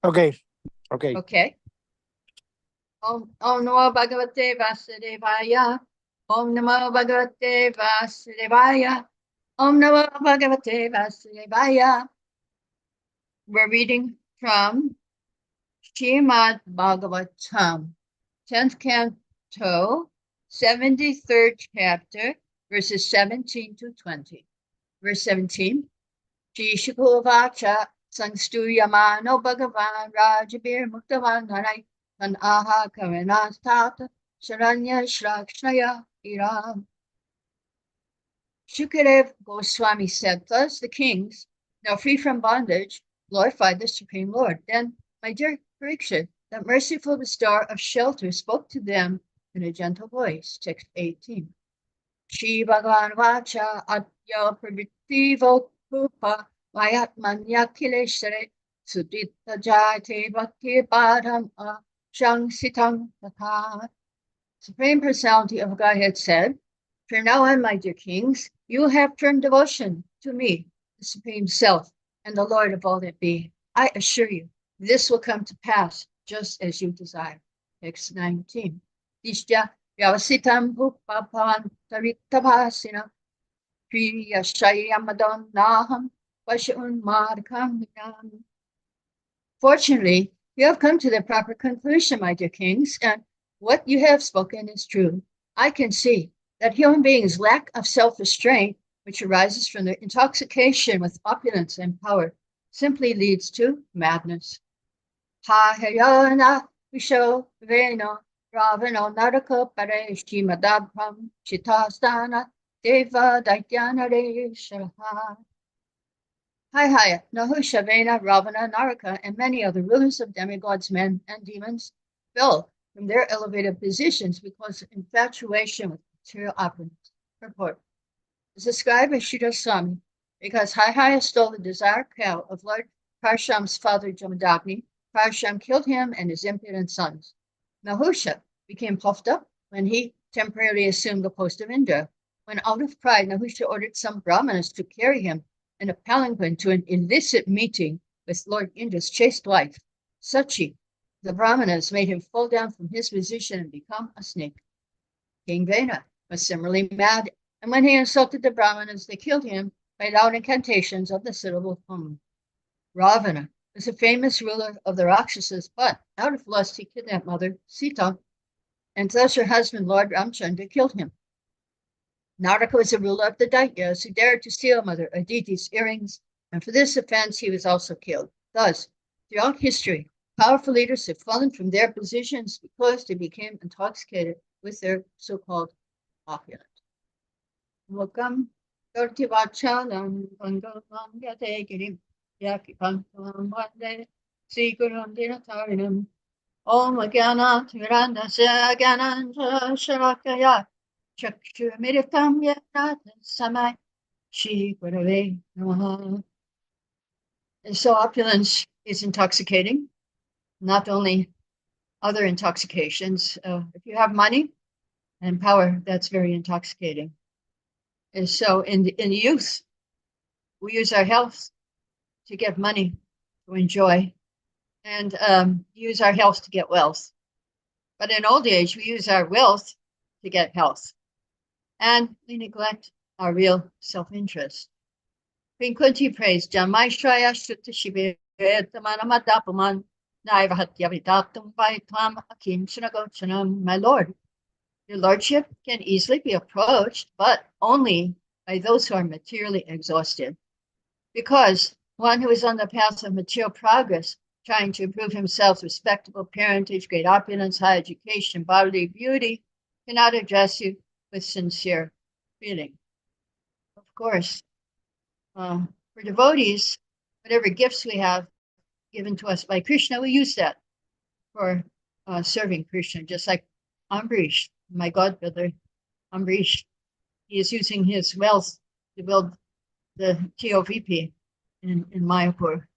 Okay. Okay. Okay. Om Namo Bhagavate Vasudevaya. Om Namo Bhagavate Vasudevaya. Om Namo Bhagavate Vasudevaya. We're reading from Srimad Bhagavatam, 10th Canto, 73rd chapter, verses 17 to 20. Verse 17. Shri Shukovacha Sangstuyamano Bhagavan Rajabir Muktavan Harai Tan Aha Karanastata Sharanya Shrakshnaya Iram. Shukadev Goswami said, thus the kings, now free from bondage, glorified the Supreme Lord. Then, my dear Parikshit, that merciful bestower of shelter spoke to them in a gentle voice. Text 18. Shri Bhagavan Vacha Adya Pravittivo Kupa Mayatmanya Kileshare Sudita Jate Bhakti Padam Shangsitam Tatha. Supreme Personality of Godhead said, from now on, my dear kings, you will have firm devotion to me, the Supreme Self, and the Lord of all that be. I assure you, this will come to pass just as you desire. Text 19. Dishya Vyavasitam Bhupapan Taritavasina Priya Shayamadon Naham Vashun Madhakam. Fortunately, you have come to the proper conclusion, my dear kings, and what you have spoken is true. I can see that human beings' lack of self-restraint, which arises from their intoxication with opulence and power, simply leads to madness. Ha hayana visho veno ravano naraka pareshi madabham chitastana deva daityana reshaha. Haya, Nahusha, Vena, Ravana, Naraka, and many other rulers of demigods, men, and demons fell from their elevated positions because of infatuation with material opulence. Purport is described by Sridhar Swami because Haya stole the desired cow of Lord Parsham's father Jamadagni. Parsham killed him and his impudent sons. Nahusha became puffed up when he temporarily assumed the post of Indra. When out of pride, Nahusha ordered some brahmanas to carry him in a palanquin to an illicit meeting with Lord Indra's chaste wife, Sachi. The brahmanas made him fall down from his position and become a snake. King Vena was similarly mad, and when he insulted the brahmanas, they killed him by loud incantations of the syllable Hum. Ravana was a famous ruler of the Rakshasas, but out of lust he kidnapped mother Sita, and thus her husband, Lord Ramchandra, killed him. Naraka was a ruler of the Daityas who dared to steal Mother Aditi's earrings, and for this offense he was also killed. Thus, throughout history, powerful leaders have fallen from their positions because they became intoxicated with their so-called opulence. Mukam Tortivachalam Pangalam Yategirim Yakipantam Vande Sikuram Dinatarinam Om Agana Tirandasya Gananja Sharakaya Chakshurmiritam Yatata Samai Shri Gurave Namaha. And so opulence is intoxicating, not only other intoxications. If you have money and power, that's very intoxicating. And so in youth, we use our health to get money, to enjoy, and use our health to get wealth. But in old age, we use our wealth to get health. And we neglect our real self-interest. Queen Kunti prays, Jamaishraya Shutta Shiviretamanamadapaman Naivahatyavidatum Vaitlam Akim Shunagochanam. My Lord, your lordship can easily be approached, but only by those who are materially exhausted. Because one who is on the path of material progress, trying to improve himself, respectable parentage, great opulence, high education, bodily beauty, cannot address you with sincere feeling. Of course, for devotees, whatever gifts we have given to us by Krishna, we use that for serving Krishna, just like Ambrish, my godbrother Ambrish. He is using his wealth to build the TOVP in Mayapur.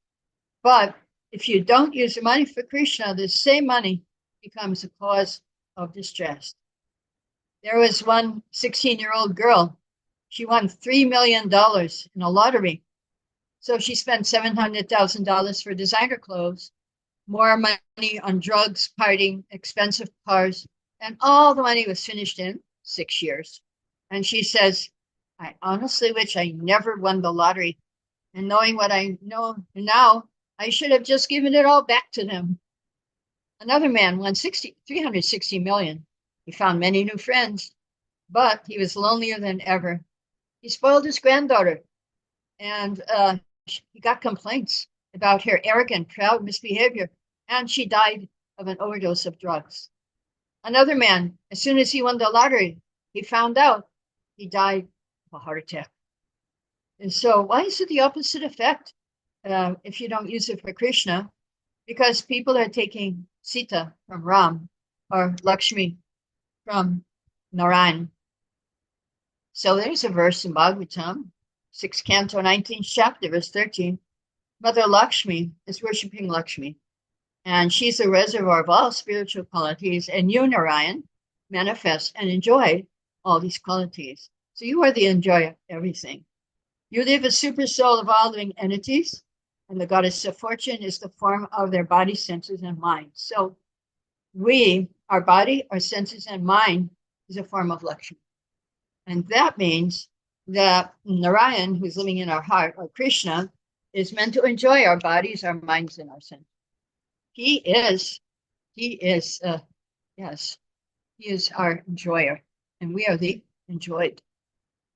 But if you don't use the money for Krishna, the same money becomes a cause of distress. There was one 16-year-old girl. She won $3 million in a lottery. So she spent $700,000 for designer clothes. more money on drugs, partying, expensive cars, and all the money was finished in 6 years. And she says, I honestly wish I never won the lottery. And knowing what I know now, I should have just given it all back to them. Another man won 360 million. He found many new friends, but he was lonelier than ever. He spoiled his granddaughter, and he got complaints about her arrogant, proud misbehavior, and she died of an overdose of drugs. Another man, as soon as he won the lottery, he found out he died of a heart attack. And so why is it the opposite effect if you don't use it for Krishna? Because people are taking Sita from Ram or Lakshmi from Narayani. So there's a verse in Bhagavatam, 6th canto, 19th chapter, verse 13. Mother Lakshmi is worshipping Lakshmi, and she's the reservoir of all spiritual qualities, and you, Narayan, manifest and enjoy all these qualities. So you are the enjoyer of everything. You live a super soul of all living entities, and the goddess of fortune is the form of their body, senses, and mind. So we, our body, our senses, and mind is a form of Lakshmi. And that means that Narayan, who's living in our heart, or Krishna, is meant to enjoy our bodies, our minds, and our senses. He is our enjoyer, and we are the enjoyed.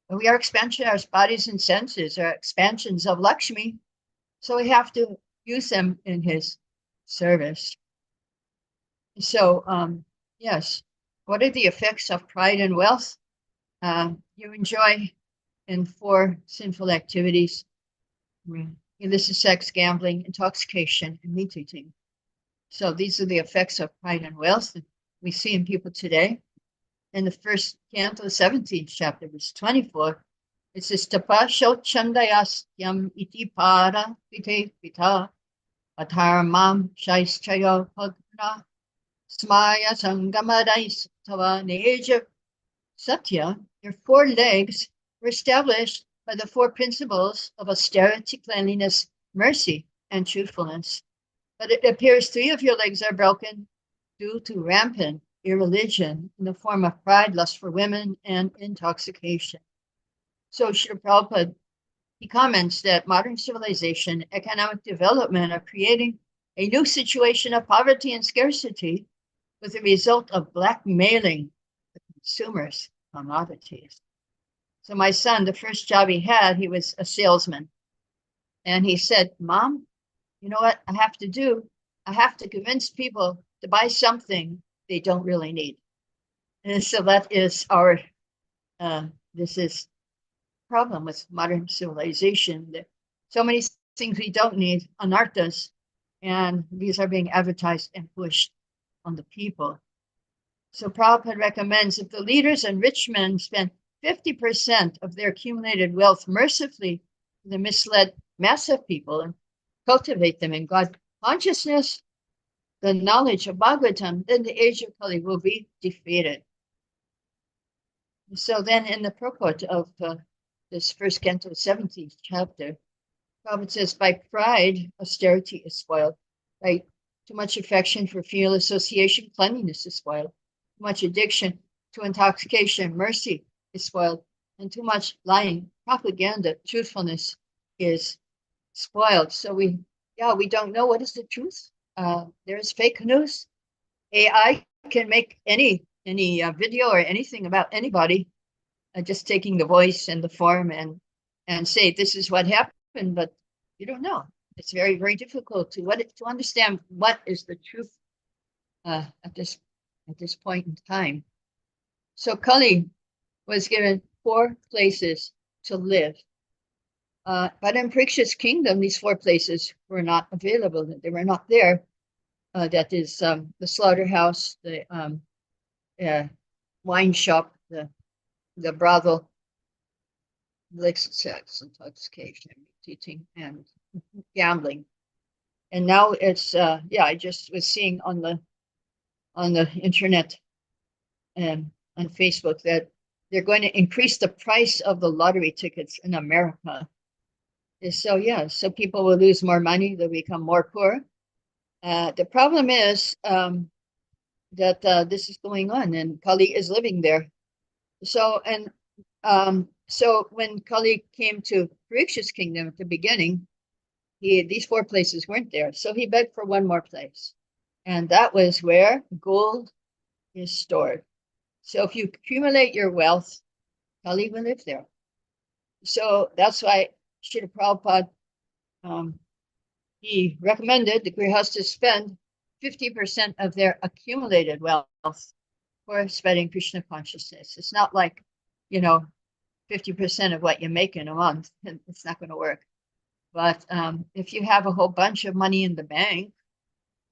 And we are expansion, our bodies and senses are expansions of Lakshmi, so we have to use them in his service. So, yes, what are the effects of pride and wealth? You enjoy in 4 sinful activities: illicit sex, gambling, intoxication, and meat eating. So these are the effects of pride and wealth that we see in people today. In the 1st canto, 17th chapter, verse 24, it says, Tapa shochandayastyam iti para pite pita atharmam shaischayo pagna smaya sangamadais tava neja satya. Your 4 legs were established by the 4 principles of austerity, cleanliness, mercy, and truthfulness. But it appears 3 of your legs are broken due to rampant irreligion in the form of pride, lust for women, and intoxication. So Srila Prabhupada, he comments that modern civilization, economic development are creating a new situation of poverty and scarcity with the result of blackmailing the consumers' commodities. So my son, the first job he had, he was a salesman. And he said, Mom, you know what I have to do? I have to convince people to buy something they don't really need. And so that is our, this is problem with modern civilization. That so many things we don't need, anarthas, and these are being advertised and pushed on the people. So Prabhupada recommends if the leaders and rich men spend 50% of their accumulated wealth mercifully to the misled mass of people and cultivate them in God consciousness, the knowledge of Bhagavatam, then the age of Kali will be defeated. So then in the purport of this 1st canto, 17th chapter, Prabhupada says, by pride, austerity is spoiled. By too much affection for female association, cleanliness is spoiled. Too much addiction to intoxication, mercy is spoiled. And too much lying, propaganda, truthfulness is spoiled. So we don't know what is the truth. There's fake news. AI can make any video or anything about anybody, just taking the voice and the form and say this is what happened, but you don't know. It's very, very difficult to understand what is the truth at this point in time. So Kali was given 4 places to live. But in Parikshit's kingdom, these 4 places were not available. They were not there. That is the slaughterhouse, the wine shop, the brothel, illicit sex, intoxication, teaching, and gambling. And now it's I just was seeing on the internet and on Facebook that they're going to increase the price of the lottery tickets in America. So so people will lose more money, they'll become more poor, The problem is that this is going on, and Kali is living there. So when Kali came to Parikshit's kingdom at the beginning, these four places weren't there. So he begged for one more place. And that was where gold is stored. So if you accumulate your wealth, Kali will live there. So that's why Srila Prabhupada, he recommended the Grihastas spend 50% of their accumulated wealth for spreading Krishna consciousness. It's not like, 50% of what you make in a month. It's not going to work. But if you have a whole bunch of money in the bank,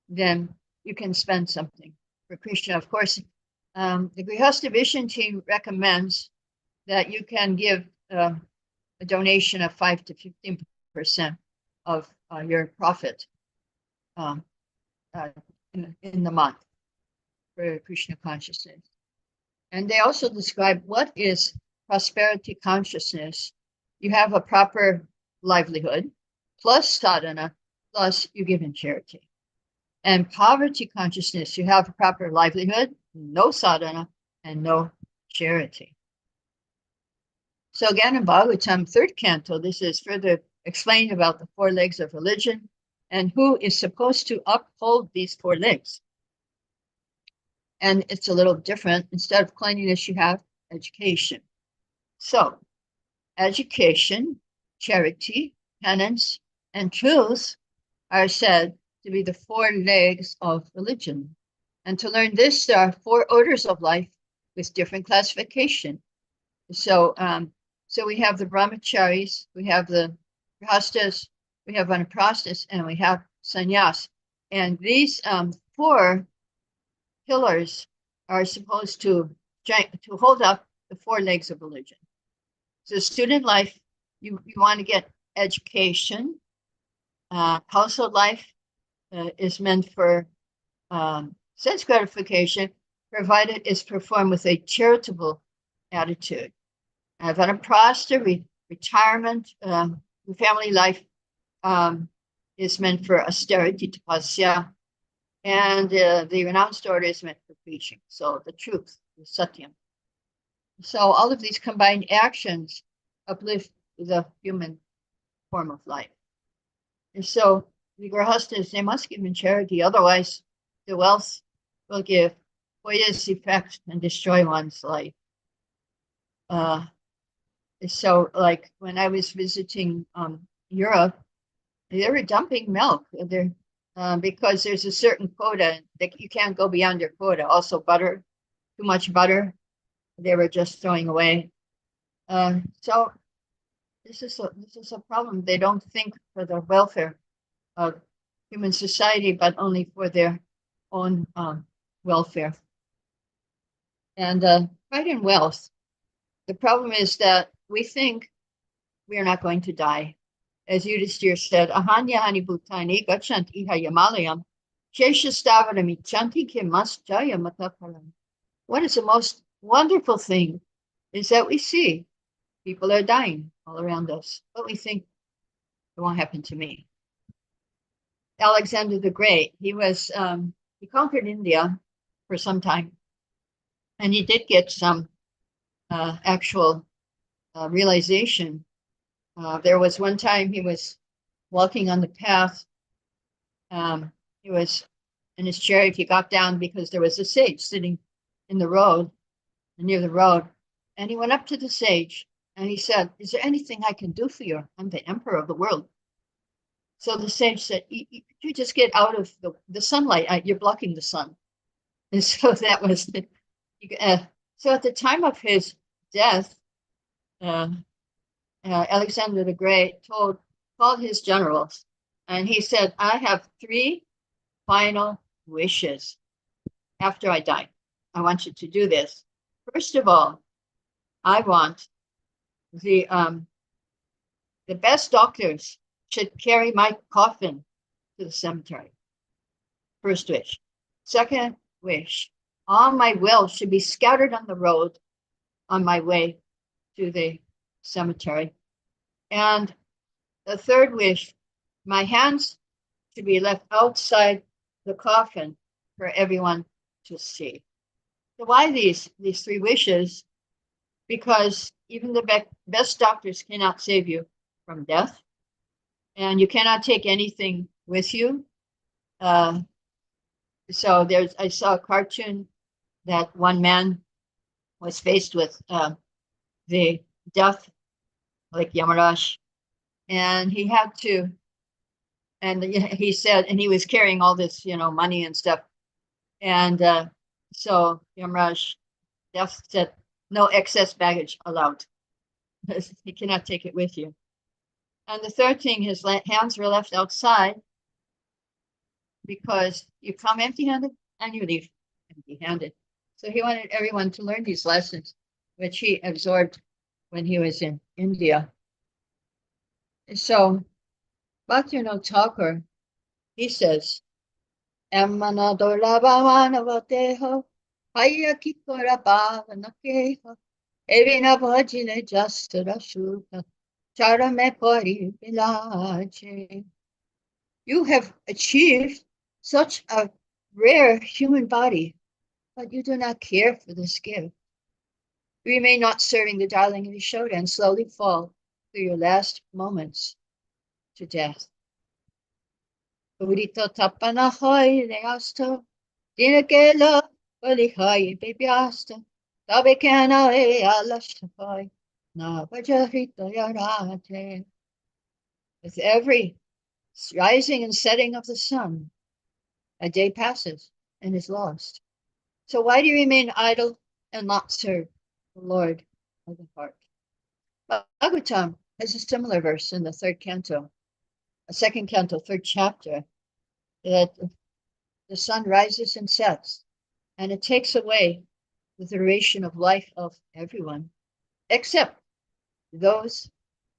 then you can spend something for Krishna. Of course, the Grihasta Vision team recommends that you can give a donation of 5 to 15% of your profit in the month for Krishna consciousness. And they also describe what is prosperity consciousness. You have a proper livelihood, plus sadhana, plus you give in charity. And poverty consciousness, you have a proper livelihood, no sadhana, and no charity. So again, in Bhagavatam, 3rd canto, this is further explained about the 4 legs of religion and who is supposed to uphold these 4 legs. And it's a little different. Instead of cleanliness, you have education. So education, charity, penance, and truth are said to be the 4 legs of religion. And to learn this, there are 4 orders of life with different classification. So we have the brahmacharis, we have the grihastas, we have vanaprasthas, and we have sannyas. And these 4 pillars are supposed to hold up the 4 legs of religion. So student life, you want to get education. Household life is meant for sense gratification, provided it's performed with a charitable attitude. Vanaprastha, retirement, family life is meant for austerity, tapasya, and the renounced order is meant for preaching. So the truth, the satyam. So all of these combined actions uplift the human form of life. And so the grihastas, they must give in charity, otherwise the wealth will give poisonous effect and destroy one's life. So like when I was visiting Europe, they were dumping milk there because there's a certain quota that you can't go beyond your quota. Also butter, too much butter, they were just throwing away. So this is a problem. They don't think for the welfare of human society, but only for their own welfare. And pride in wealth. The problem is that we think we are not going to die. As Yudhisthira said, Ahanyahani bhutani gachant iha yamalayam sheshastavaram ichanti kemasjaya mataparam. What is the most wonderful thing is that we see people are dying all around us, but we think it won't happen to me. Alexander the Great, he conquered India for some time, and he did get some actual realization. There was one time he was walking on the path. He was in his chariot. He got down because there was a sage sitting in the road, near the road. And he went up to the sage and he said, "Is there anything I can do for you? I'm the emperor of the world." So the sage said, "You just get out of the sunlight. You're blocking the sun." And so that was so at the time of his death, Alexander the Great called his generals, and he said, "I have 3 final wishes after I die. I want you to do this. First of all, I want the best doctors should carry my coffin to the cemetery. First wish. Second wish, all my will should be scattered on the road on my way to the cemetery. And the third wish, my hands should be left outside the coffin for everyone to see. So why these three wishes? Because even the best doctors cannot save you from death, and you cannot take anything with you. So I saw a cartoon that one man was faced with the death, like Yamaraj, and he had to, and he said, and he was carrying all this, money and stuff, and so Yamaraj, death said, no excess baggage allowed. You cannot take it with you. And the third thing, his hands were left outside because you come empty-handed and you leave empty-handed. So he wanted everyone to learn these lessons, which he absorbed when he was in India. So Bhaktivinoda Thakur, he says, Emana dolabhavanavatteho hayakikora bhavanakeho evina bhajine jastra shuta charame pari vilaje. You have achieved such a rare human body, but you do not care for this gift. You remain not serving the darling of Yashoda and slowly fall through your last moments to death. Urito tapana hoy leasto, dinakela valihai bebiasta, tabekana e alashtapai, na vajahita yarate. With every rising and setting of the sun, a day passes and is lost. So why do you remain idle and not serve the Lord of the heart? Bhagavatam has a similar verse in the third canto, second canto, third chapter, that the sun rises and sets, and it takes away the duration of life of everyone, except those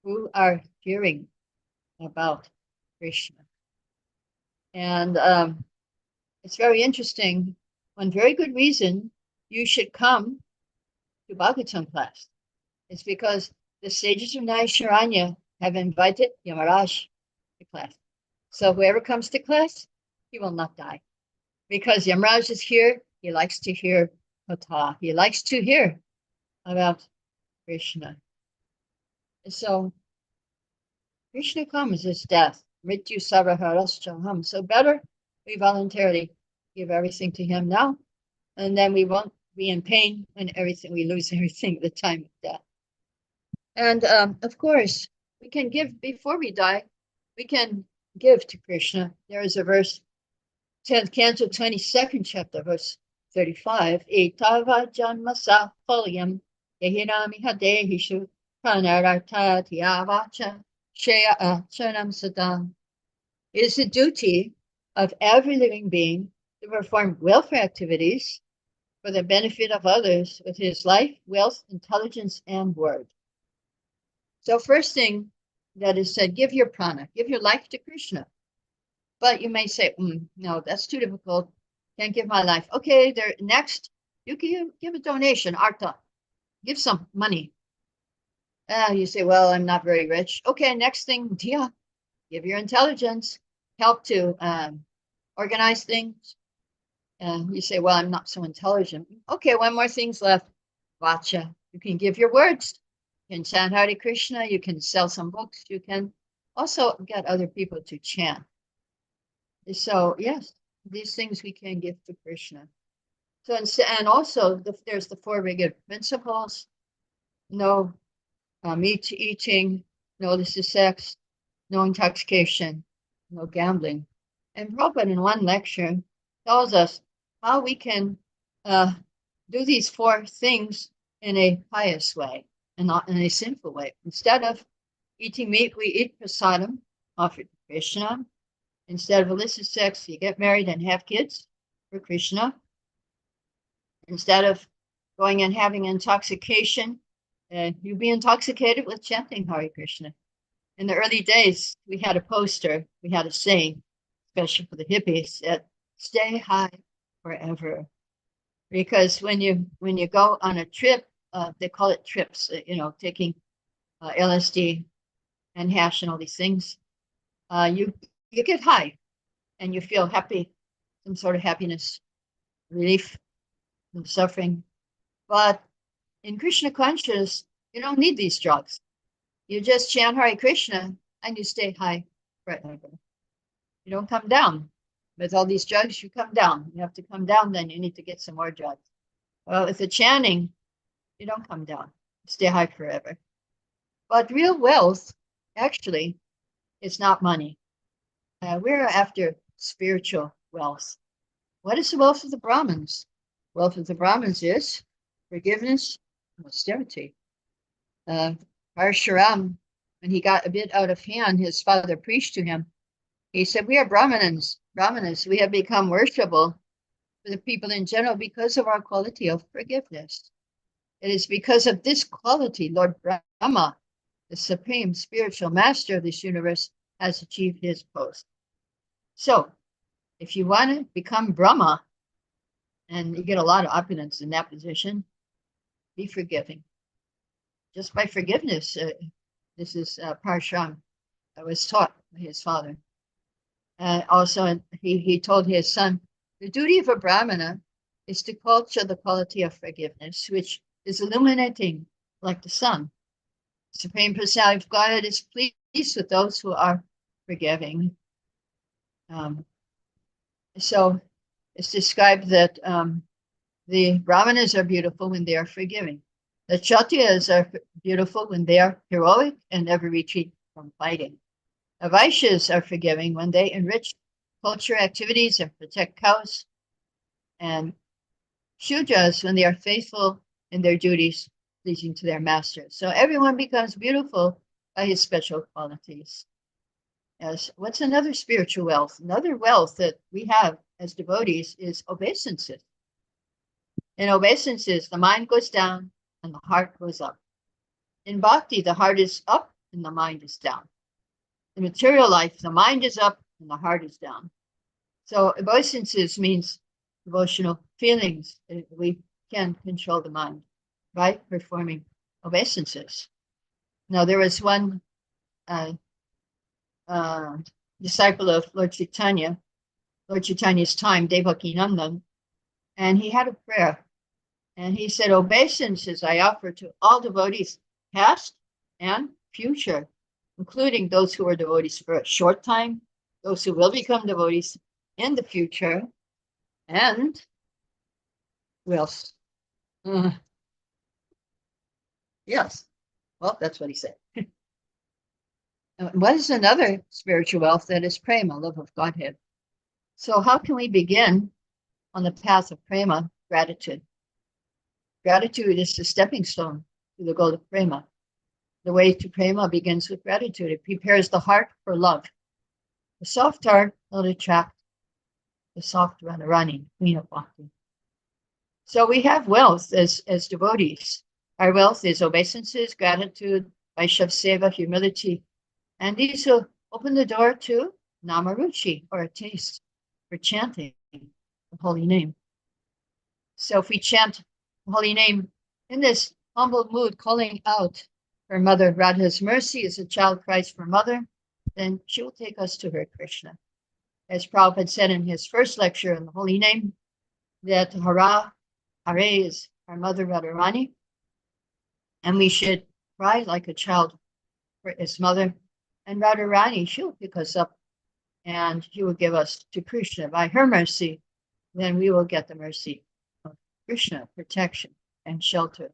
who are hearing about Krishna. And it's very interesting. One very good reason you should come to Bhagavatam class is because the sages of Naisharanya have invited Yamaraj to class. So whoever comes to class, he will not die. Because Yamaraj is here, he likes to hear Katha. He likes to hear about Krishna. And so Krishna comes as death. Mrityu Sarvaharashchaham. So better we voluntarily give everything to him now, and then we won't be in pain when we lose everything at the time of death. And of course, we can give before we die. We can give to Krishna. There is a verse, 10th canto, 22nd chapter, verse 35. Etava janmasa phalyam yehirami hadehishu pranarartati avacha shaya achanam sadam. It is the duty of every living being to perform welfare activities for the benefit of others with his life, wealth, intelligence, and word. So first thing that is said, give your prana, give your life to Krishna. But you may say, no, that's too difficult. Can't give my life. Okay, next, you can give a donation, artha. Give some money. You say, well, I'm not very rich. Okay, next thing, diya. Give your intelligence. Help to organize things. You say, well, I'm not so intelligent. Okay, one more thing's left. Vacha. You can give your words. You can chant Hare Krishna. You can sell some books. You can also get other people to chant. So, yes, these things we can give to Krishna. So, and also, there's the four regular principles. No meat eating, no illicit sex, no intoxication, no gambling. And Prabhupada in one lecture tells us how we can do these four things in a pious way and not in a sinful way. Instead of eating meat, we eat prasadam, offered to Krishna. Instead of illicit sex, you get married and have kids for Krishna. Instead of going and having intoxication, you be intoxicated with chanting Hare Krishna. In the early days, we had a poster, we had a saying, especially for the hippies, that stay high forever. Because when you go on a trip, they call it trips, taking LSD and hash and all these things, you get high and you feel happy. some sort of happiness, relief from suffering. But in Krishna consciousness, you don't need these drugs. You just chant Hare Krishna and you stay high forever. You don't come down. With all these drugs, you come down. You have to come down, then you need to get some more drugs. Well, with the chanting, you don't come down. You stay high forever. But real wealth, actually, is not money. We're after spiritual wealth. What is the wealth of the Brahmins? Wealth of the Brahmins is forgiveness and austerity. Parshuram, when he got a bit out of hand, his father preached to him. He said, we are Brahmanas. We have become worshipable for the people in general because of our quality of forgiveness. It is because of this quality, Lord Brahma, the supreme spiritual master of this universe, has achieved his post. So, if you want to become Brahma, and you get a lot of opulence in that position, be forgiving. Just by forgiveness, this is Parshuram was taught by his father. Also, he told his son, the duty of a Brahmana is to culture the quality of forgiveness, which is illuminating like the sun. Supreme Personality of Godhead is pleased with those who are forgiving. So it's described that the Brahmanas are beautiful when they are forgiving. The Kshatriyas are beautiful when they are heroic and never retreat from fighting. The Vaishyas are forgiving when they enrich culture activities and protect cows. And Shudras when they are faithful in their duties, pleasing to their masters. So everyone becomes beautiful by his special qualities. As what's another spiritual wealth? Another wealth that we have as devotees is obeisances. In obeisances, the mind goes down and the heart goes up. In bhakti, the heart is up and the mind is down. In material life, the mind is up and the heart is down. So obeisances means devotional feelings. We can control the mind by performing obeisances. Now, there was one disciple of Lord Chaitanya's time, Devaki Nandan, and he had a prayer. And he said, obeisances I offer to all devotees, past and future, including those who are devotees for a short time, those who will become devotees in the future, and who else? Yes. Well, that's what he said. What is another spiritual wealth? That is prema, love of Godhead. So how can we begin on the path of prema? Gratitude. Gratitude is the stepping stone to the goal of prema. The way to prema begins with gratitude. It prepares the heart for love. The soft heart will attract the soft Radharani, Queen of Bhakti. So we have wealth as devotees. Our wealth is obeisances, gratitude, Vaishnav seva, humility. And these will open the door to namaruchi, or a taste for chanting the holy name. So if we chant the holy name in this humble mood, calling out for Mother Radha's mercy as a child cries for mother, then she will take us to her Krishna. As Prabhupada said in his first lecture on the holy name, that Hare is our Mother Radharani, and we should cry like a child for his mother. And Radharani, she'll pick us up and she will give us to Krishna. By her mercy, then we will get the mercy of Krishna, protection and shelter.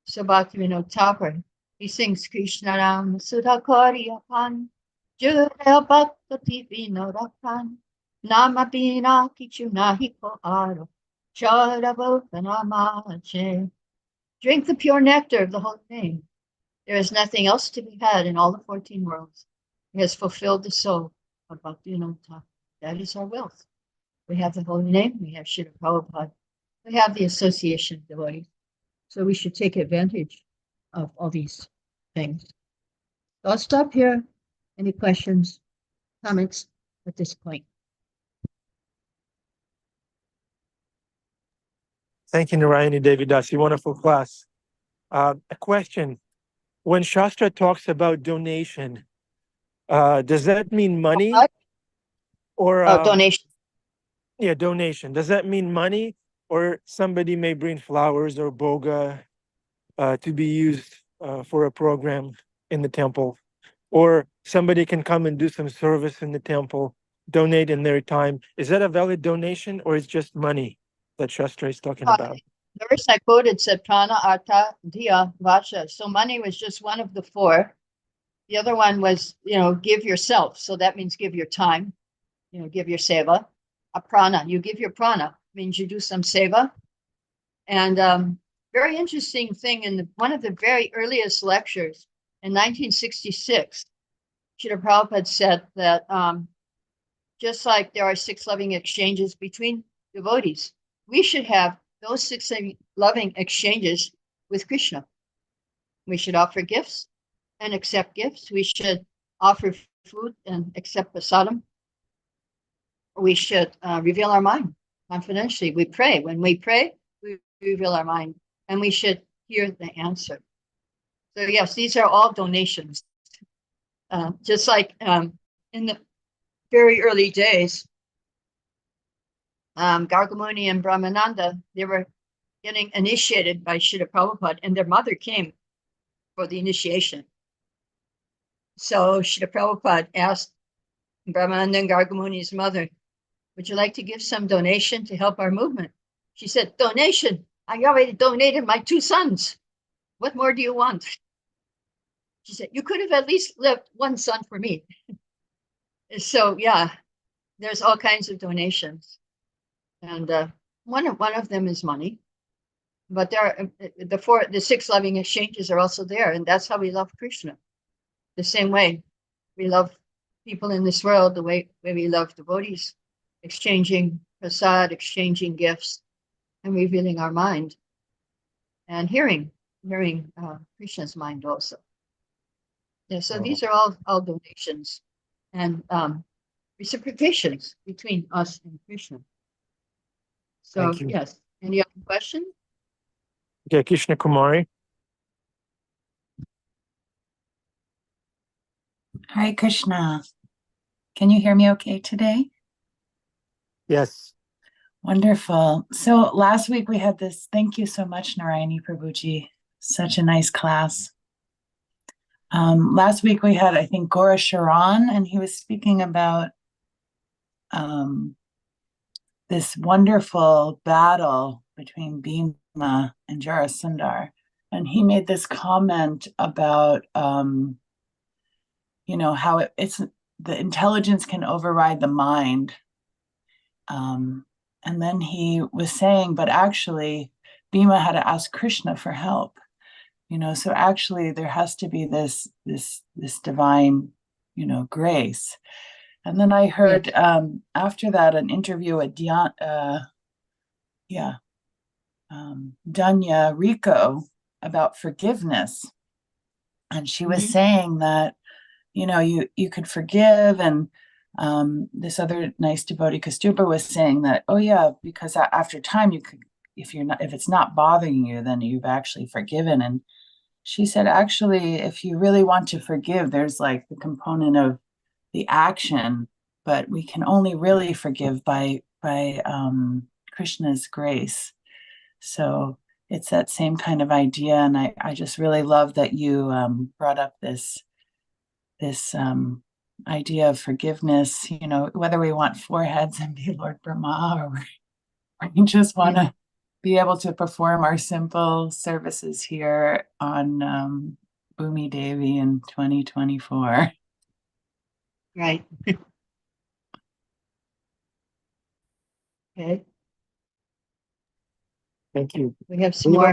So Bhaktivinoda Thakur, he sings Krishna Ram Sudhakari Apan, Jura Bhaktati Vinodapan, Nama Bina Kichunahi Ko Aro, Charabotanamache. Drink the pure nectar of the holy name. There is nothing else to be had in all the 14 worlds. He has fulfilled the soul of Bhaktivinoda Thakur. That is our wealth. We have the holy name, we have Srila Prabhupada, we have the association of devotees. So we should take advantage of all these things. So I'll stop here. Any questions, comments at this point? Thank you, Narayani Devi Dasi. Wonderful class. A question. When Shastra talks about donation, does that mean money? Or donation. Yeah, donation. Does that mean money, or somebody may bring flowers or boga to be used for a program in the temple, or somebody can come and do some service in the temple, donate in their time? Is that a valid donation, or is just money that Shastra is talking about? The verse I quoted said prana, artha, diya, vacha. So money was just one of the four. The other one was, give yourself. So that means give your time, give your seva. A prana, you give your prana, means you do some seva. And very interesting thing in one of the very earliest lectures in 1966, Srila Prabhupada said that just like there are 6 loving exchanges between devotees, we should have those 6 loving exchanges with Krishna. We should offer gifts and accept gifts. We should offer food and accept prasadam. We should reveal our mind confidentially. We pray. When we pray, we reveal our mind, and we should hear the answer. So yes, these are all donations. Just like in the very early days, Gargamuni and Brahmananda, they were getting initiated by Srila Prabhupada, and their mother came for the initiation. So Srila Prabhupada asked Brahmananda and Gargamuni's mother, would you like to give some donation to help our movement? She said, donation? I already donated my 2 sons. What more do you want? She said, you could have at least left 1 son for me. So yeah, there's all kinds of donations. And one of them is money. But there are the 6 loving exchanges are also there, and that's how we love Krishna. The same way we love people in this world, the way we love devotees, exchanging prasad, exchanging gifts, and revealing our mind, and hearing Krishna's mind also. Yeah, so these are all donations and reciprocations between us and Krishna. So yes, any other question? Okay, Krishna Kumari. Hare Krishna. Can you hear me okay today? Yes. Wonderful. So last week we had this, thank you so much, Narayani Prabhuji. Such a nice class. Last week we had, I think, Gora Sharan, and he was speaking about this wonderful battle between Bhima and Jarasundar. And he made this comment about, how it's the intelligence can override the mind. And then he was saying, but actually, Bhima had to ask Krishna for help. So actually there has to be this divine, grace. And then I heard after that an interview with Danya Rico about forgiveness. And she was saying that, you could forgive. And this other nice devotee, Kastuba, was saying that, oh yeah, because after time you could, if it's not bothering you, then you've actually forgiven. And she said, actually, if you really want to forgive, there's like the component of the action, but we can only really forgive by Krishna's grace. So it's that same kind of idea. And I just really love that you brought up this idea of forgiveness, whether we want 4 heads and be Lord Brahma, or we just want to be able to perform our simple services here on Bhumi Devi in 2024. Right. Okay. Thank you. We have some more.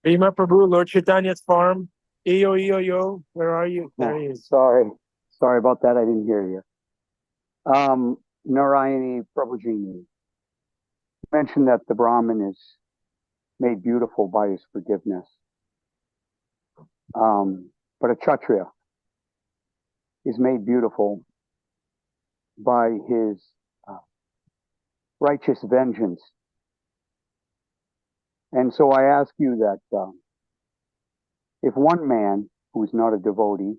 Bhima Prabhu, Lord Chaitanya's farm. Yo, where are you? There he is. Sorry about that. I didn't hear you. Narayani Prabhuji mentioned that the Brahmin is made beautiful by his forgiveness. But a Kshatriya is made beautiful by his righteous vengeance. And so I ask you that If one man who is not a devotee,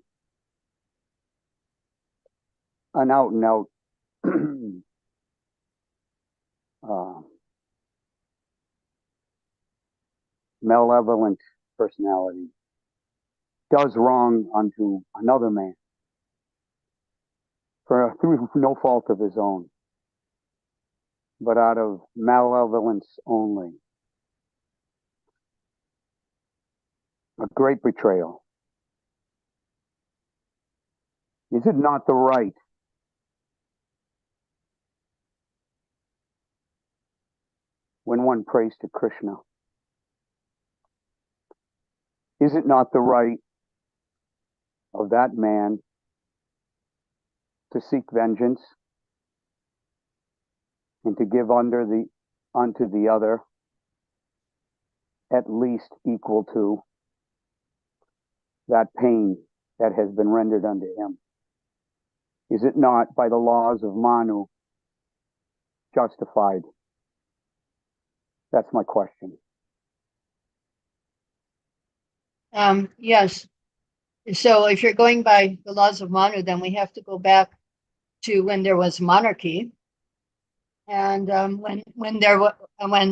an out and out malevolent personality, does wrong unto another man through no fault of his own, but out of malevolence only, a great betrayal. Is it not the right when one prays to Krishna? Is it not the right of that man to seek vengeance and to give unto the other at least equal to that pain that has been rendered unto him? Is it not by the laws of Manu justified? That's my question. Yes. So if you're going by the laws of Manu, then we have to go back to when there was monarchy, and when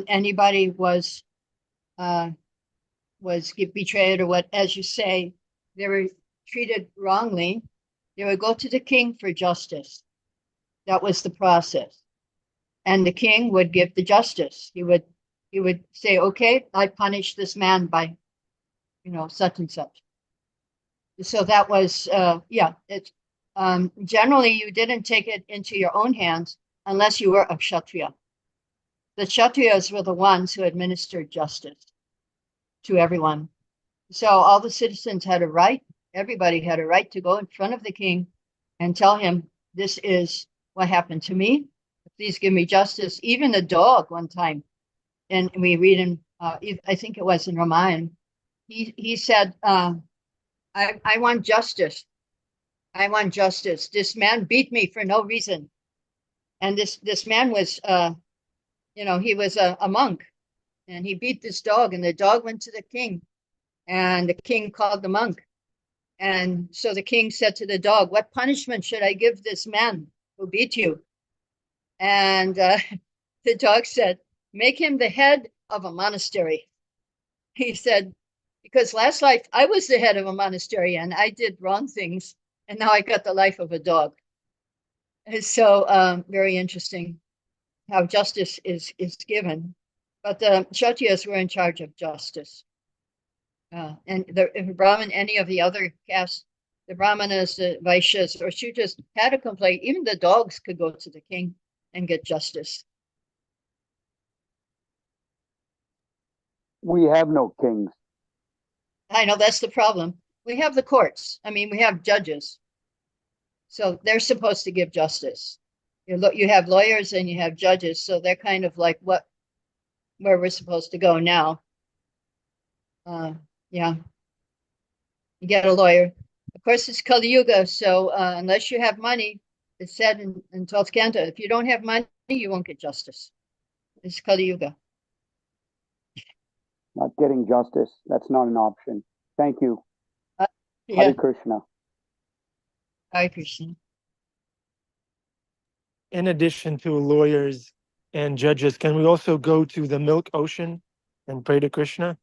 anybody was betrayed, or what, as you say, they were treated wrongly, they would go to the king for justice. That was the process, and the king would give the justice. He would say, "Okay, I punish this man by, such and such." So that was, it's generally you didn't take it into your own hands unless you were a Kshatriya. The Kshatriyas were the ones who administered justice to everyone. So all the citizens had a right, everybody had a right to go in front of the king and tell him, this is what happened to me. Please give me justice. Even the dog one time, and we read in, I think it was in Ramayana, he said, I want justice. I want justice. This man beat me for no reason. And this man was, he was a monk, and he beat this dog, and the dog went to the king, and the king called the monk. And so the king said to the dog, "What punishment should I give this man who beat you?" And the dog said, "Make him the head of a monastery." He said, "Because last life I was the head of a monastery and I did wrong things, and now I got the life of a dog." It's so very interesting how justice is given. But the Kshatriyas were in charge of justice. And if a Brahmin, any of the other castes, the Brahmanas, the Vaishyas, or Shudras had a complaint, even the dogs could go to the king and get justice. We have no kings. I know that's the problem. We have the courts. I mean, we have judges. So they're supposed to give justice. You have lawyers and you have judges. So they're kind of like where we're supposed to go now. Yeah. You get a lawyer. Of course, it's Kali Yuga. So unless you have money, it's said in 12th Canto, if you don't have money, you won't get justice. It's Kali Yuga. Not getting justice. That's not an option. Thank you. Yeah. Hare Krishna. Hare Krishna. In addition to lawyers and judges, can we also go to the milk ocean and pray to Krishna?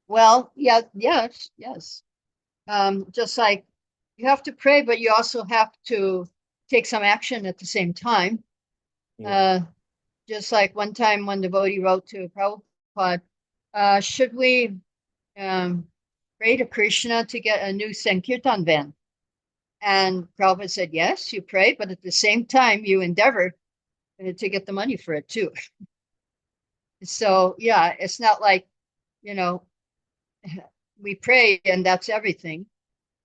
Well, yes. Just like you have to pray, but you also have to take some action at the same time. Yeah. Just like one time one devotee wrote to Prabhupada, should we pray to Krishna to get a new Sankirtan van? And Prabhupada said, yes, you pray, but at the same time, you endeavor to get the money for it too. So, yeah, it's not like, we pray and that's everything.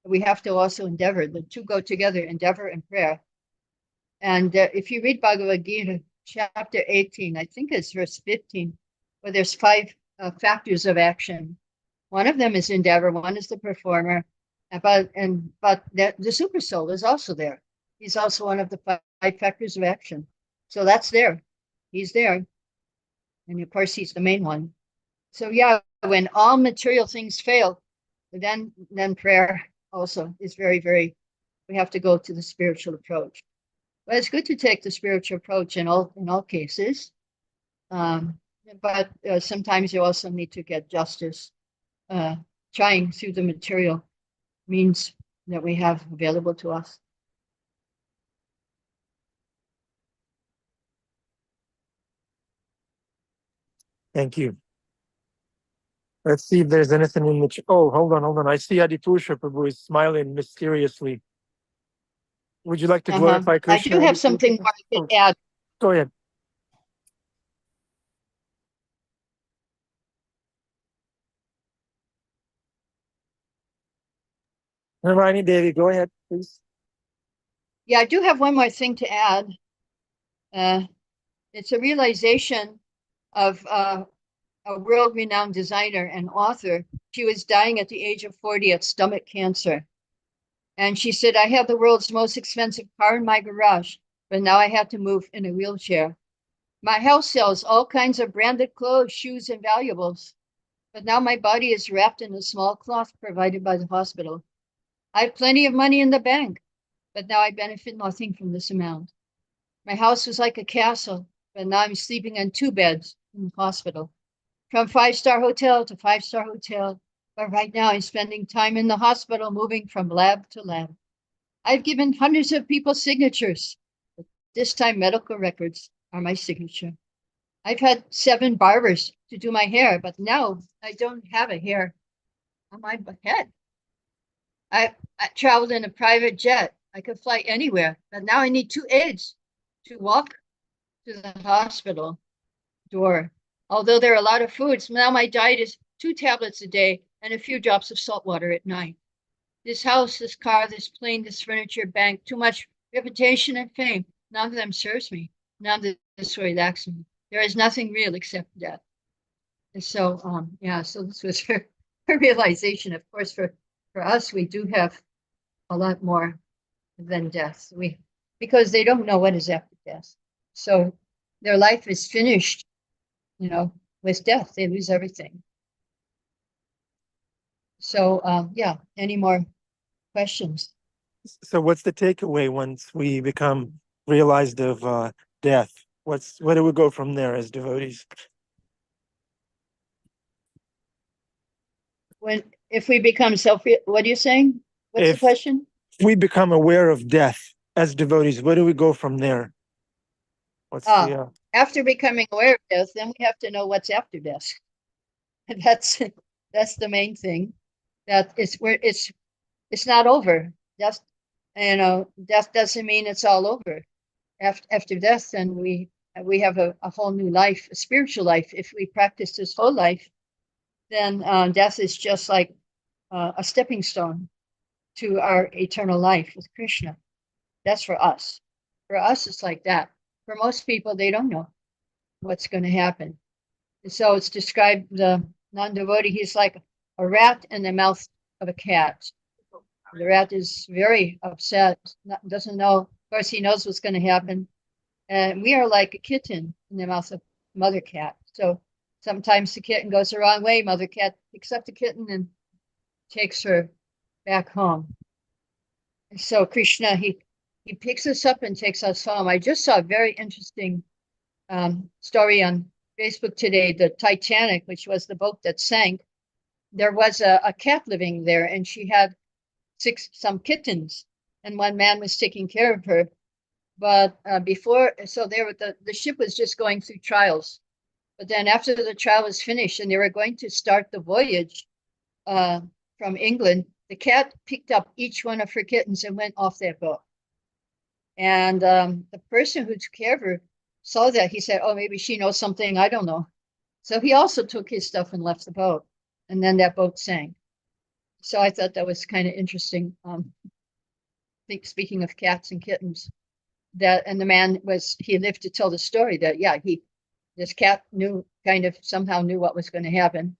We have to also endeavor. The two go together, endeavor and prayer. And if you read Bhagavad Gita, chapter 18, I think it's verse 15, where there's 5 factors of action. One of them is endeavor, one is the performer, but the super soul is also there. He's also one of the 5 factors of action. So that's there. He's there. And of course, he's the main one. So yeah, when all material things fail, then prayer also is very, very, we have to go to the spiritual approach. But it's good to take the spiritual approach in all cases. But sometimes you also need to get justice, trying through the material means that we have available to us. Thank you. Let's see if there's anything in the. Oh, hold on. I see Adipusha Prabhu is smiling mysteriously. Would you like to glorify I Krishna? do have something more I could add. Go ahead. Narayani Devi, go ahead, please. Yeah, I do have one more thing to add. It's a realization of a world-renowned designer and author. She was dying at the age of 40 of stomach cancer. And she said, I have the world's most expensive car in my garage, but now I have to move in a wheelchair. My house sells all kinds of branded clothes, shoes, and valuables, but now my body is wrapped in a small cloth provided by the hospital. I have plenty of money in the bank, but now I benefit nothing from this amount. My house was like a castle, but now I'm sleeping on 2 beds in the hospital. From 5-star hotel to 5-star hotel, but right now I'm spending time in the hospital, moving from lab to lab. I've given hundreds of people signatures, but this time medical records are my signature. I've had 7 barbers to do my hair, but now I don't have a hair on my head. I traveled in a private jet. I could fly anywhere, but now I need 2 aides to walk to the hospital door. Although there are a lot of foods, now my diet is 2 tablets a day and a few drops of salt water at night. This house, this car, this plane, this furniture, bank, too much reputation and fame. None of them serves me. None of this will relax me. There is nothing real except death. And so, yeah, so this was her realization. Of course, for us, we do have a lot more than death. Because they don't know what is after death. So their life is finished, with death. They lose everything. So, yeah, any more questions? So what's the takeaway once we become realized of death? Where do we go from there as devotees? If we become what are you saying? What's the question? If we become aware of death as devotees, where do we go from there? After becoming aware of death, then we have to know what's after death. And that's the main thing. That it's not over. Death, death doesn't mean it's all over. After death, then we have a whole new life, a spiritual life. If we practice this whole life, then death is just like a stepping stone to our eternal life with Krishna. That's for us. For us, it's like that. For most people, they don't know what's going to happen. And so it's described, the non-devotee, he's like a rat in the mouth of a cat. The rat is very upset, doesn't know. Of course, he knows what's going to happen. And we are like a kitten in the mouth of mother cat. So sometimes the kitten goes the wrong way. Mother cat picks up the kitten and takes her back home. And so Krishna, he picks us up and takes us home. I just saw a very interesting story on Facebook today. The Titanic, which was the boat that sank, there was a cat living there, and she had some kittens, and one man was taking care of her. But the ship was just going through trials. But then after the trial was finished and they were going to start the voyage from England, the cat picked up each one of her kittens and went off that boat. And the person who took care of her saw that. He said, oh, maybe she knows something I don't know. So he also took his stuff and left the boat. And then that boat sank. So I thought that was kind of interesting. Speaking of cats and kittens, and the man he lived to tell the story that, yeah, this cat somehow knew what was going to happen.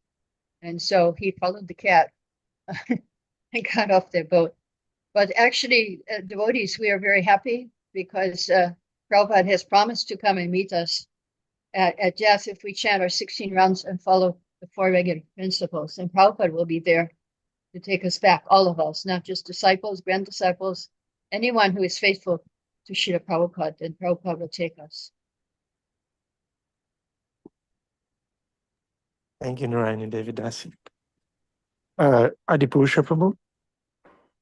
And so he followed the cat and got off their boat. But actually, devotees, we are very happy because Prabhupada has promised to come and meet us at death if we chant our 16 rounds and follow the four regular principles. And Prabhupada will be there to take us back, all of us, not just disciples, grand disciples, anyone who is faithful to Srila Prabhupada, then Prabhupada will take us. Thank you, Narayani Devidasi. Adipusha Prabhu.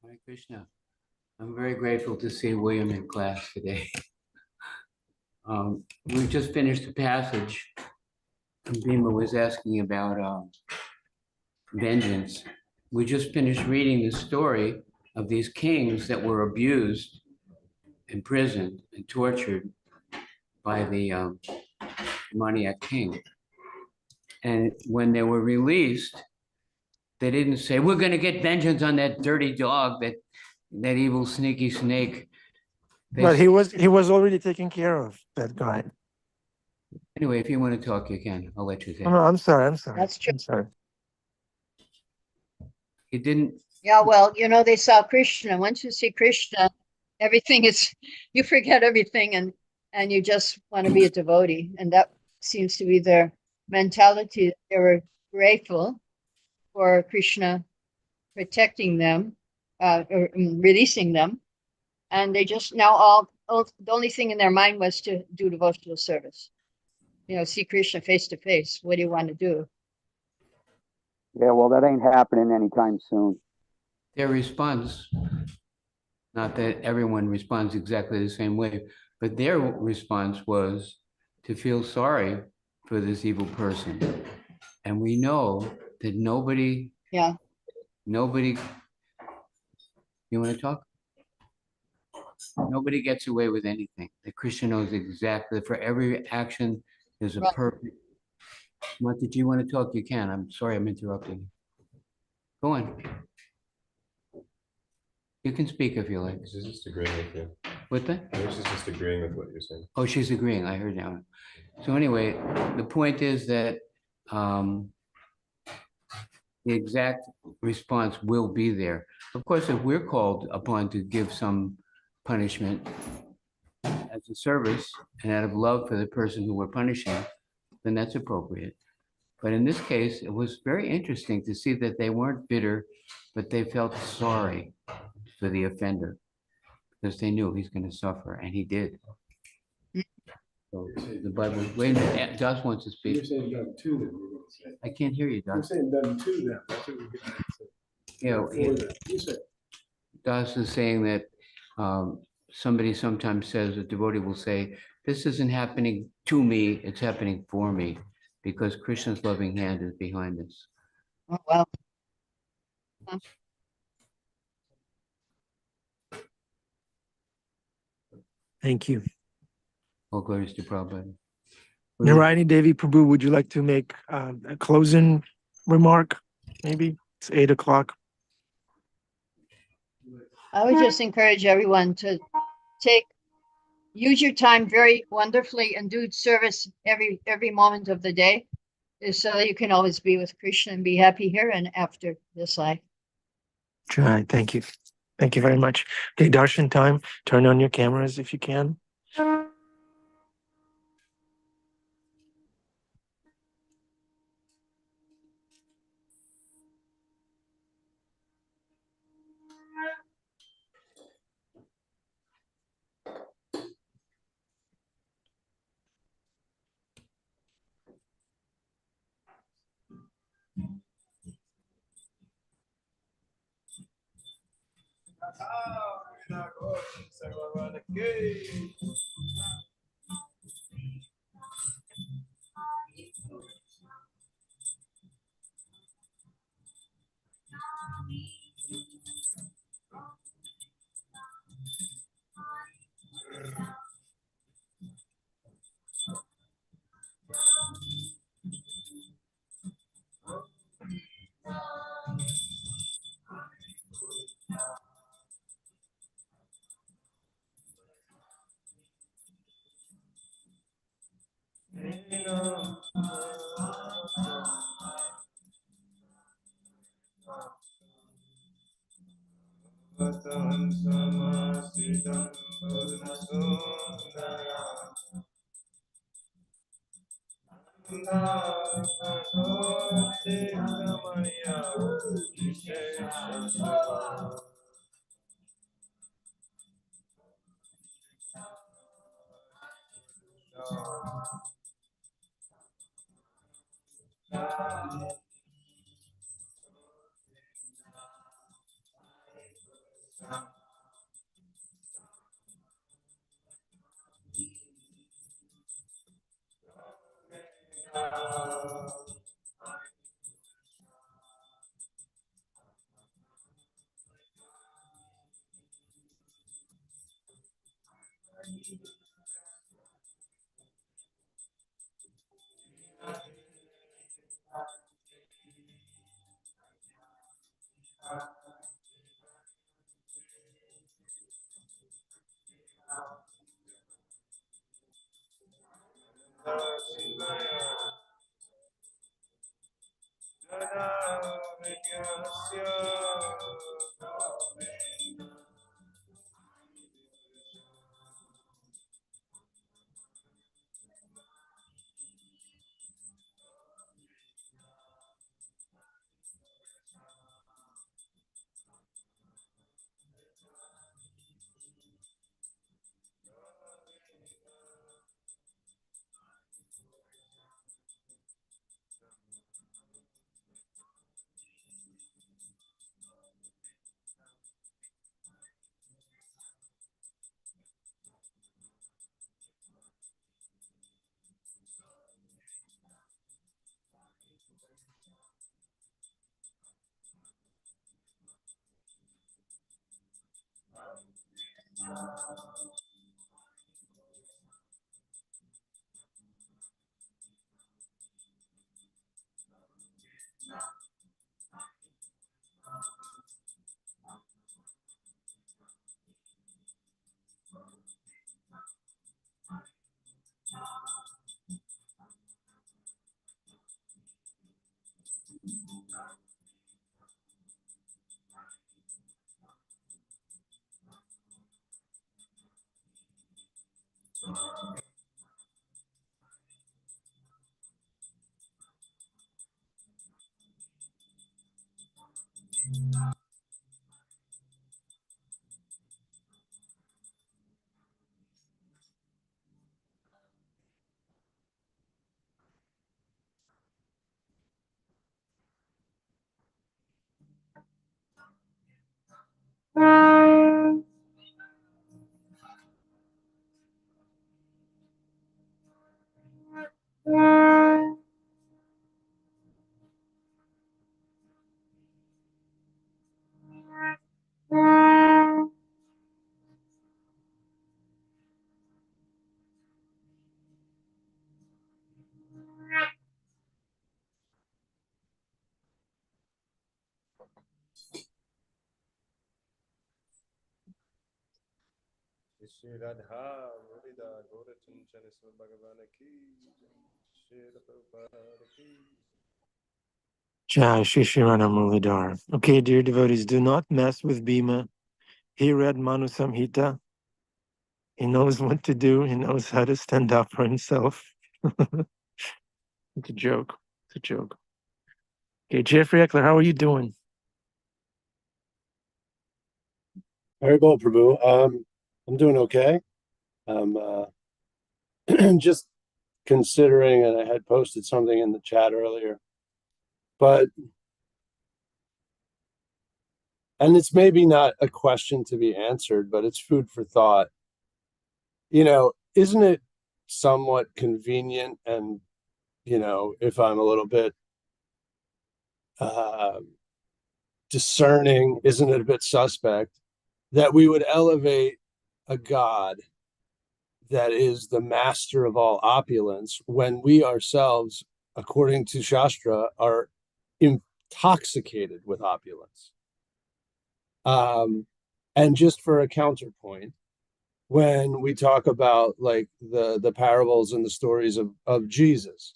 Hare Krishna. I'm very grateful to see William in class today. We just finished the passage, and Bhima was asking about vengeance. We just finished reading the story of these kings that were abused, imprisoned, and tortured by the demoniac king. And when they were released, they didn't say, we're going to get vengeance on that dirty dog, that evil sneaky snake. But he was already taken care of, that guy. Anyway, if you want to talk, you can. I'll let you say. Oh, no, I'm sorry. That's true. I'm sorry. He didn't. Yeah, well, they saw Krishna. Once you see Krishna, everything is, you forget everything and you just want to be a devotee. And that seems to be their mentality. They were grateful for Krishna protecting them, or releasing them. And they just now the only thing in their mind was to do devotional service. See Krishna face to face. What do you want to do? Yeah, well, that ain't happening anytime soon. Their response, not that everyone responds exactly the same way, but their response was to feel sorry for this evil person. And we know that nobody, you want to talk? Nobody gets away with anything. The Krishna knows exactly, for every action, there's a perfect. Mata, do you want to talk? You can. I'm sorry I'm interrupting. Go on. You can speak if you like. She's just agreeing with you. What that? I think she's just agreeing with what you're saying. Oh, she's agreeing. I heard now. So anyway, the point is that the exact response will be there. Of course, if we're called upon to give some punishment as a service and out of love for the person who we're punishing, then that's appropriate. But in this case, it was very interesting to see that they weren't bitter, but they felt sorry for the offender because they knew he's going to suffer, and he did. So the Bible, wait a minute, Das wants to speak. You're saying done to them, you're going to say. I can't hear you, You're Das. saying done to them. That's what we're getting at. So, Yeah, for them. You said. Das is saying that somebody sometimes says, a devotee will say, this isn't happening to me, it's happening for me, because Krishna's loving hand is behind us. Oh, wow. Thank you. All glories to Prabhupada. Narayani Devi Prabhu, would you like to make a closing remark? Maybe it's 8 o'clock. I would just encourage everyone to use your time very wonderfully and do service every moment of the day, is so that you can always be with Krishna and be happy here and after this life. Jai, thank you. Thank you very much. Okay, darshan time. Turn on your cameras if you can. Shri Radha Murida Gaurachandana Sri Bhagavan ki Shri Prabhupada ki. Jai Shri Shirana Muladhara. Okay, dear devotees, do not mess with Bhima. He read Manu Samhita. He knows what to do. He knows how to stand up for himself. It's a joke. It's a joke. Okay, Jeffrey Eckler, how are you doing? Very well, Prabhu. I'm doing okay. I'm just considering, and I had posted something in the chat earlier, but, and it's maybe not a question to be answered, but it's food for thought. Isn't it somewhat convenient and, if I'm a little bit uh, discerning, isn't it a bit suspect that we would elevate a God that is the master of all opulence when we ourselves, according to Shastra, are intoxicated with opulence? And just for a counterpoint, when we talk about like the parables and the stories of Jesus,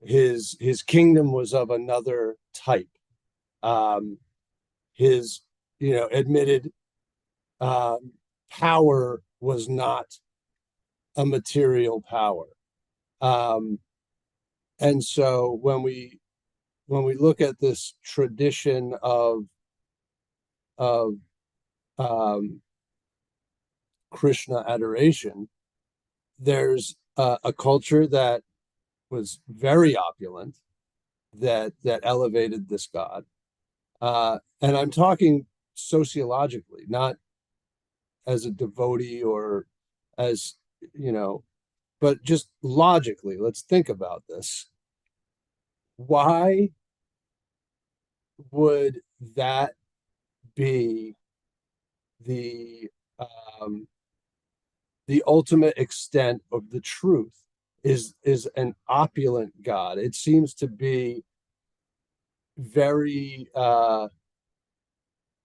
his kingdom was of another type. His admitted power was not a material power. And so when we look at this tradition of Krishna adoration, there's a culture that was very opulent, that elevated this god, and I'm talking sociologically, not as a devotee or as, but just logically. Let's think about this. Why would that be the um, the ultimate extent of the truth? Is an opulent God? It seems to be very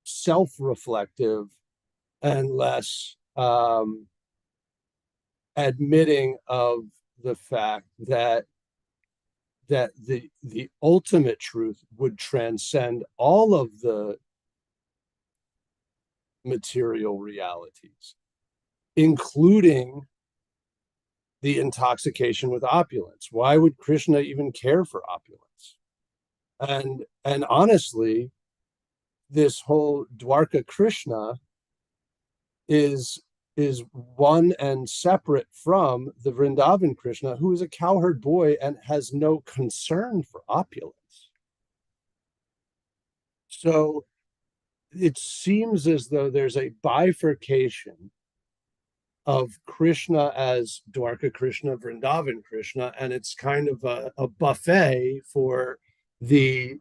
self-reflective and less admitting of the fact that the ultimate truth would transcend all of the material realities, including the intoxication with opulence. Why would Krishna even care for opulence? And honestly, this whole Dwarka Krishna is one and separate from the Vrindavan Krishna, who is a cowherd boy and has no concern for opulence. So it seems as though there's a bifurcation of Krishna as Dwarka Krishna, Vrindavan Krishna, and it's kind of a buffet for the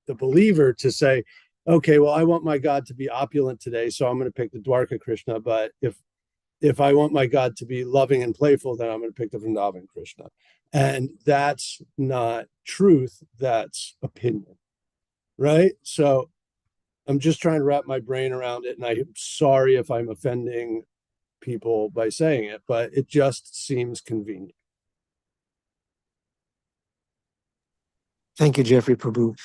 believer to say, okay, well, I want my God to be opulent today, so I'm going to pick the Dwarka Krishna. But if I want my God to be loving and playful, then I'm going to pick the Vrindavan Krishna. And that's not truth, that's opinion, right? So I'm just trying to wrap my brain around it, and I'm sorry if I'm offending people by saying it, but it just seems convenient. Thank you, Jeffrey Prabhu.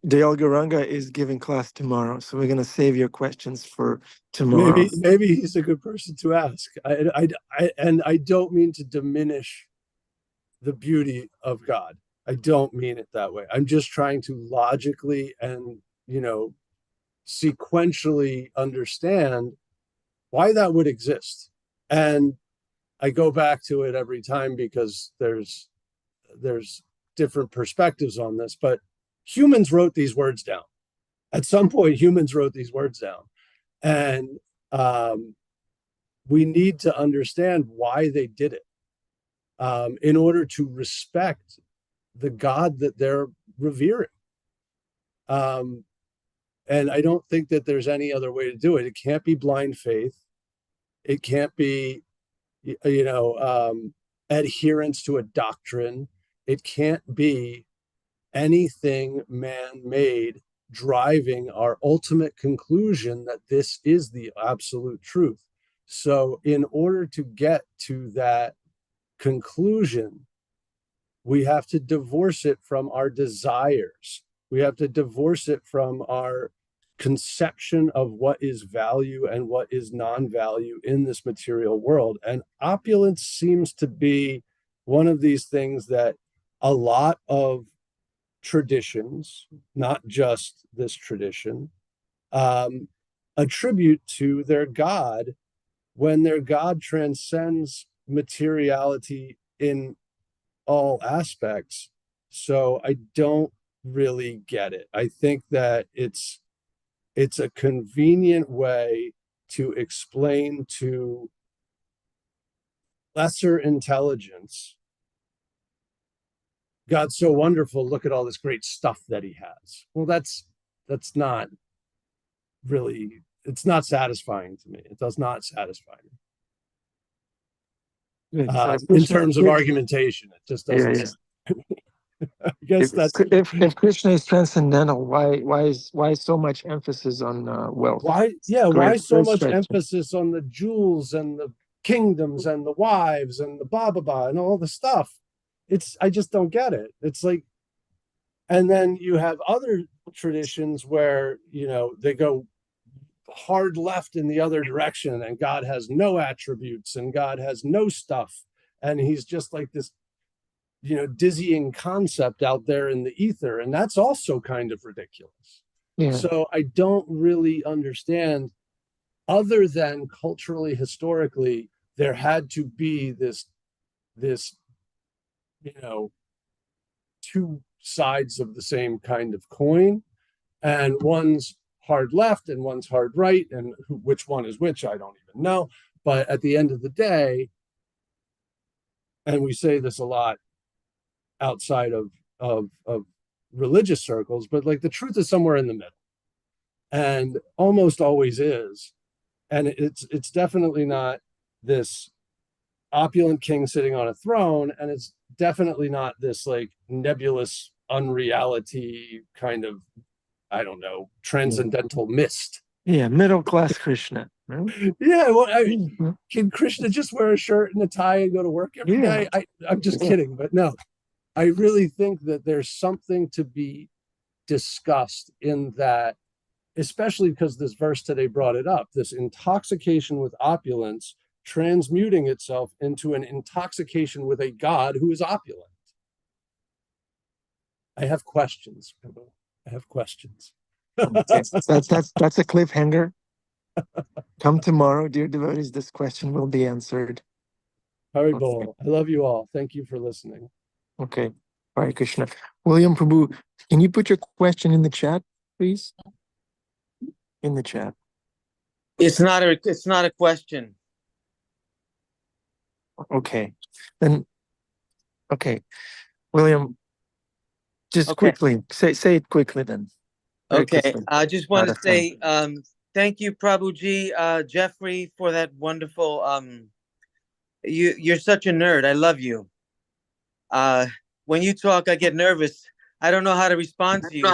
Dale Garanga is giving class tomorrow, so we're going to save your questions for tomorrow. Maybe he's a good person to ask. And I don't mean to diminish the beauty of God. I don't mean it that way. I'm just trying to logically and, sequentially understand why that would exist. And I go back to it every time because there's different perspectives on this, but humans wrote these words down. At some point, humans wrote these words down. And we need to understand why they did it, in order to respect the God that they're revering. And I don't think that there's any other way to do it. It can't be blind faith. It can't be, adherence to a doctrine. It can't be anything man-made driving our ultimate conclusion that this is the absolute truth. So in order to get to that conclusion, we have to divorce it from our desires. We have to divorce it from our conception of what is value and what is non-value in this material world. And opulence seems to be one of these things that a lot of traditions, not just this tradition, attribute to their God, when their God transcends materiality in all aspects. So I don't really get it. I think that it's a convenient way to explain to lesser intelligence, God's so wonderful, look at all this great stuff that he has. Well, that's not really, it's not satisfying to me. It does not satisfy me. In terms of argumentation, it just doesn't. I guess if Krishna is transcendental, why so much emphasis on wealth? Why so much emphasis on the jewels and the kingdoms and the wives and the baba and all the stuff? I just don't get it. It's like, and then you have other traditions where, they go hard left in the other direction, and God has no attributes and God has no stuff. And he's just like this dizzying concept out there in the ether, and that's also kind of ridiculous. Yeah. So I don't really understand, other than culturally, historically, there had to be this two sides of the same kind of coin, and one's hard left and one's hard right, and which one is which, I don't even know. But at the end of the day, and we say this a lot outside of religious circles, but like the truth is somewhere in the middle, and almost always is. And it's definitely not this opulent king sitting on a throne, and it's definitely not this like nebulous unreality kind of, I don't know, transcendental mist. Yeah, middle class Krishna. Right? Yeah, well, can Krishna just wear a shirt and a tie and go to work every day? I'm just kidding, but no, I really think that there's something to be discussed in that, especially because this verse today brought it up, this intoxication with opulence transmuting itself into an intoxication with a God who is opulent. I have questions, Prabhu. I have questions. Okay. That's a cliffhanger. Come tomorrow, dear devotees. This question will be answered. Haribol. I love you all. Thank you for listening. Okay. Hare Krishna. William Prabhu, can you put your question in the chat, please? In the chat. It's not a question. Okay. Then okay. William, just quickly. Say it quickly then. Very Okay. quickly. I just want to say thank you, Prabhuji, Jeffrey, for that wonderful you're such a nerd. I love you. When you talk, I get nervous. I don't know how to respond to you.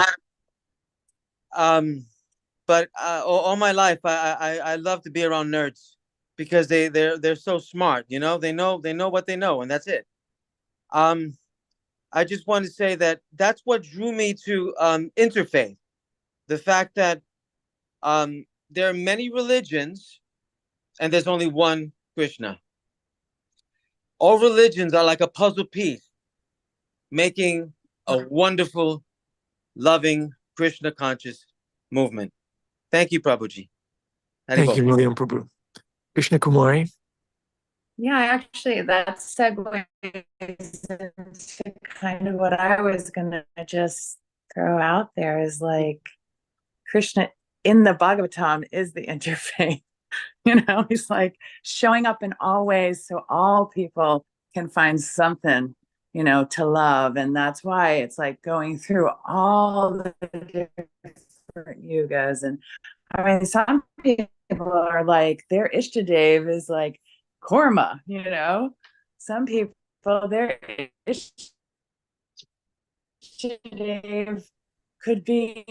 But all my life, I love to be around nerds because they're so smart. They know what they know, and that's it. I just want to say that's what drew me to interfaith. The fact that there are many religions, and there's only one Krishna. All religions are like a puzzle piece, making a wonderful, loving, Krishna conscious movement. Thank you, Prabhuji. Thank you, William Prabhu. Krishna Kumari. Yeah, actually, that segues into kind of what I was going to just throw out there is like Krishna in the Bhagavatam is the interfaith. He's like showing up in all ways so all people can find something, to love. And that's why it's like going through all the different yugas. And I mean, some people are like, their Ishtadev is like Korma, Some people, their Ishtadev could be,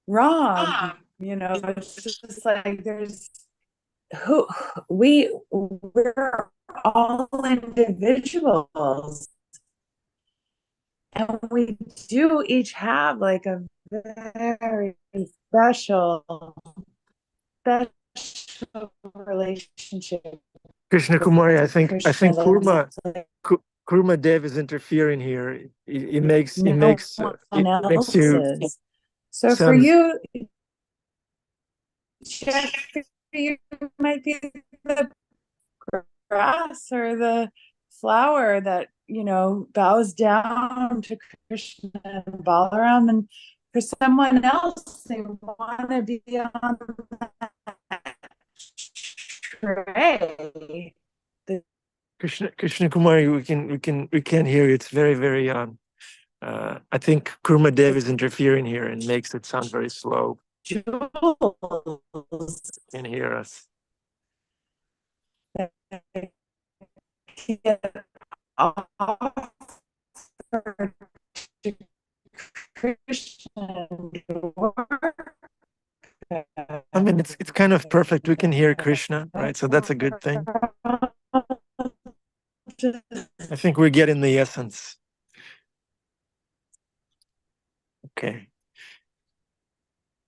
wrong. It's just like we're all individuals, and we do each have like a very special relationship. Krishna Kumari, I think Kurma Dev is interfering here. It makes you so for you, Jeff, you might be the grass or the flower that bows down to Krishna and Balaram, and for someone else they want to be on that tray. Krishna Kumari, we can hear you. It's very, very I think Kurma Dev is interfering here and makes it sound very slow. Can hear us. I mean, it's kind of perfect. We can hear Krishna, right? So that's a good thing. I think we're getting the essence. Okay.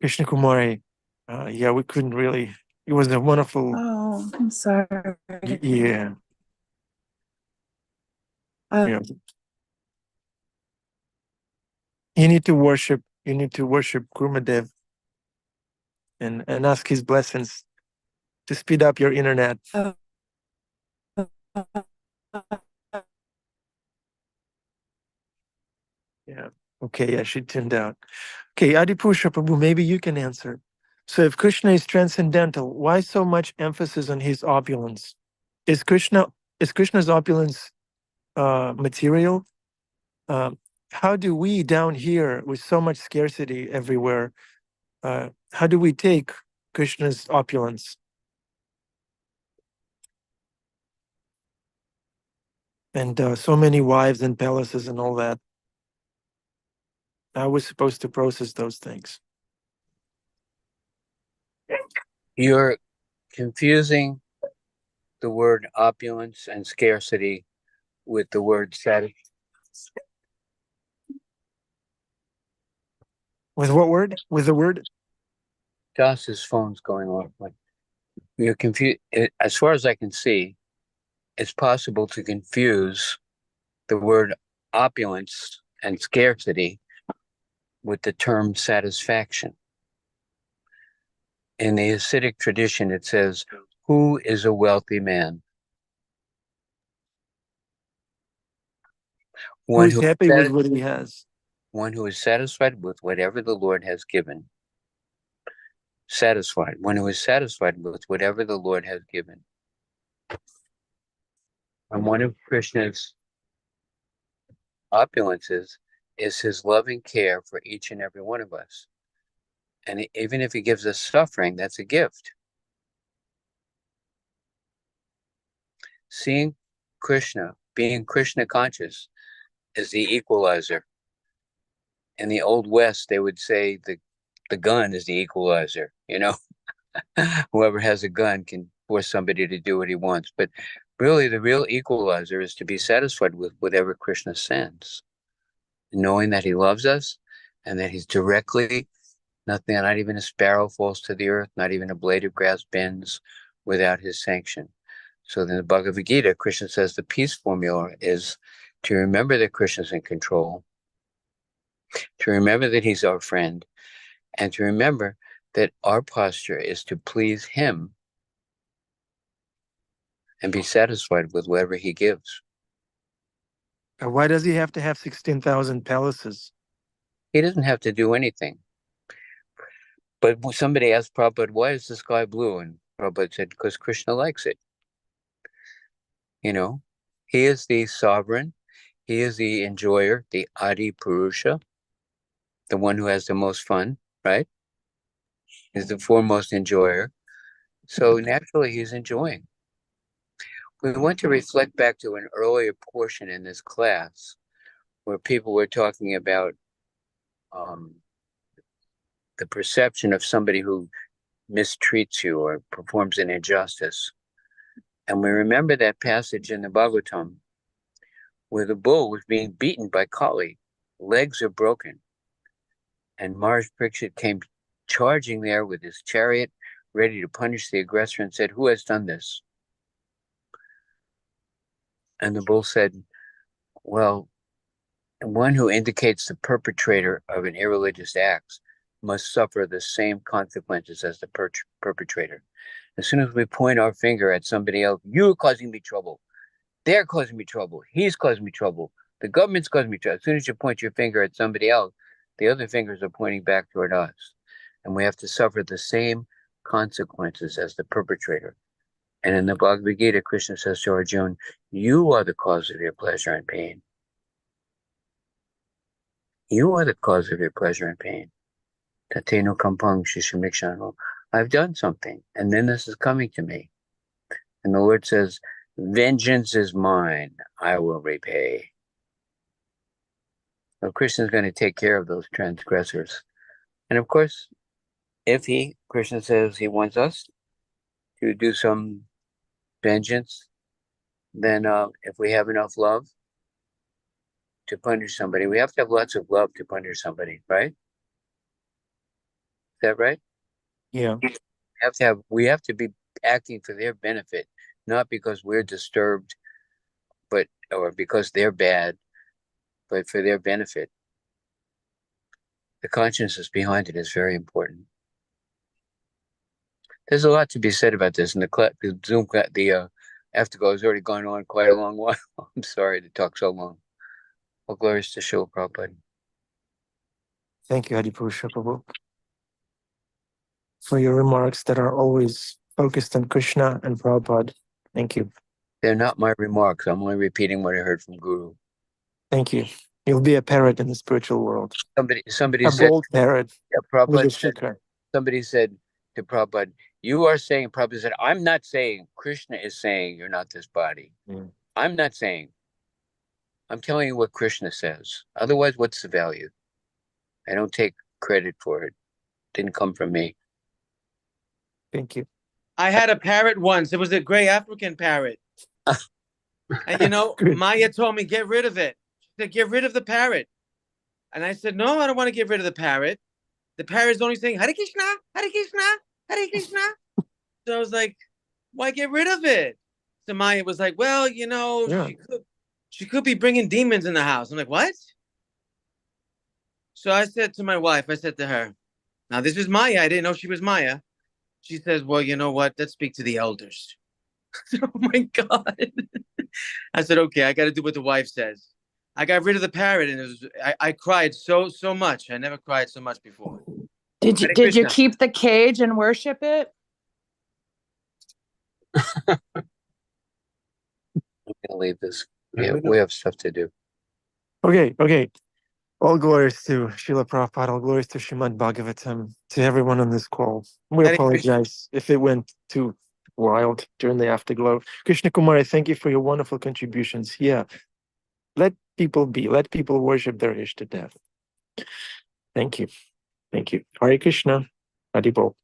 Krishna Kumari, yeah, we couldn't really. It was a wonderful. Oh, I'm sorry. Yeah. Yeah. You need to worship. You need to worship Gurumadev and ask his blessings to speed up your internet. Yeah. Okay. Yeah, she tuned out. Okay, Adipusha Prabhu, maybe you can answer. So if Krishna is transcendental, why so much emphasis on his opulence? Is Krishna's opulence material? Um, how do we down here with so much scarcity everywhere? How do we take Krishna's opulence? And so many wives and palaces and all that. How we're supposed to process those things? You're confusing the word opulence and scarcity with the word satisfaction. With what word? With the word? Das's phone's going off. Like, you're confused. As far as I can see, it's possible to confuse the word opulence and scarcity with the term satisfaction. In the Hasidic tradition, it says, "Who is a wealthy man?" One Who's happy with what he has? one who is satisfied with whatever the Lord has given. Satisfied. One who is satisfied with whatever the Lord has given. And one of Krishna's opulences is his loving care for each and every one of us. And even if he gives us suffering, that's a gift. Seeing Krishna, being Krishna conscious, is the equalizer. In the Old West, they would say the gun is the equalizer. Whoever has a gun can force somebody to do what he wants. But really, the real equalizer is to be satisfied with whatever Krishna sends, knowing that he loves us and that he's directly, nothing, not even a sparrow falls to the earth, not even a blade of grass bends without his sanction. So in the Bhagavad Gita, Krishna says the peace formula is to remember that Krishna's in control, to remember that he's our friend, and to remember that our posture is to please him and be satisfied with whatever he gives. Why does he have to have 16,000 palaces? He doesn't have to do anything. But somebody asked Prabhupada, why is the sky blue? And Prabhupada said, because Krishna likes it. He is the sovereign. He is the enjoyer, the Adi Purusha, the one who has the most fun, right? He's the foremost enjoyer. So naturally, he's enjoying. We want to reflect back to an earlier portion in this class where people were talking about the perception of somebody who mistreats you or performs an injustice. And we remember that passage in the Bhagavatam where the bull was being beaten by Kali. Legs are broken. And Maharaj Pariksit came charging there with his chariot, ready to punish the aggressor, and said, "Who has done this?" And the bull said, "Well, one who indicates the perpetrator of an irreligious act must suffer the same consequences as the perpetrator. As soon as we point our finger at somebody else, you're causing me trouble. They're causing me trouble. He's causing me trouble. The government's causing me trouble." As soon as you point your finger at somebody else, the other fingers are pointing back toward us. And we have to suffer the same consequences as the perpetrator. And in the Bhagavad Gita, Krishna says to Arjuna, you are the cause of your pleasure and pain. You are the cause of your pleasure and pain. Tateno kampang shishamikshano. I've done something, and then this is coming to me. And the Lord says, vengeance is mine, I will repay. So Krishna is going to take care of those transgressors. And of course, if Krishna says he wants us to do some vengeance, then if we have enough love to punish somebody, we have to have lots of love to punish somebody, right? Is that right? Yeah. We have to be acting for their benefit, not because we're disturbed, but or because they're bad, but for their benefit. The consciousness behind it is very important. There's a lot to be said about this, and the Zoom afterglow has already gone on quite a long while. I'm sorry to talk so long. All glories to Srila Prabhupada. Thank you, Hadipurusha Prabhu, for your remarks that are always focused on Krishna and Prabhupada. Thank you. They're not my remarks. I'm only repeating what I heard from Guru. Thank you. You'll be a parrot in the spiritual world. Somebody A said, bold parrot yeah, with a Prabhupada said, shikha. somebody said to Prabhupada, you are saying, Prabhupada said, I'm not saying, Krishna is saying you're not this body. Mm. I'm not saying. I'm telling you what Krishna says. Otherwise, what's the value? I don't take credit for it. Didn't come from me. Thank you. I had a parrot once. It was a gray African parrot. And you know, Good. Maya told me, get rid of it. She said, get rid of the parrot. And I said, no, I don't want to get rid of the parrot. The parrot's only saying, Hare Krishna, Hare Krishna, Hare Krishna. So I was like, why get rid of it? So Maya was like, well, you know, Yeah. she could be bringing demons in the house. I'm like, what? So I said to my wife, I said to her, now this is Maya. I didn't know she was Maya. She says, well, you know what? Let's speak to the elders. Oh my God. I said, okay, I got to do what the wife says. I got rid of the parrot, and I cried so much. I never cried so much before. Did you Hare did you Krishna. keep the cage and worship it? I'm going to leave this. We have stuff to do. Okay. All glories to Srila Prabhupada, all glories to Srimad Bhagavatam, to everyone on this call. We Hare Krishna. apologize if it went too wild during the afterglow. Krishna Kumar, thank you for your wonderful contributions. Yeah, let people be, let people worship their Ishta death. Thank you. Hare Krishna. Haribol.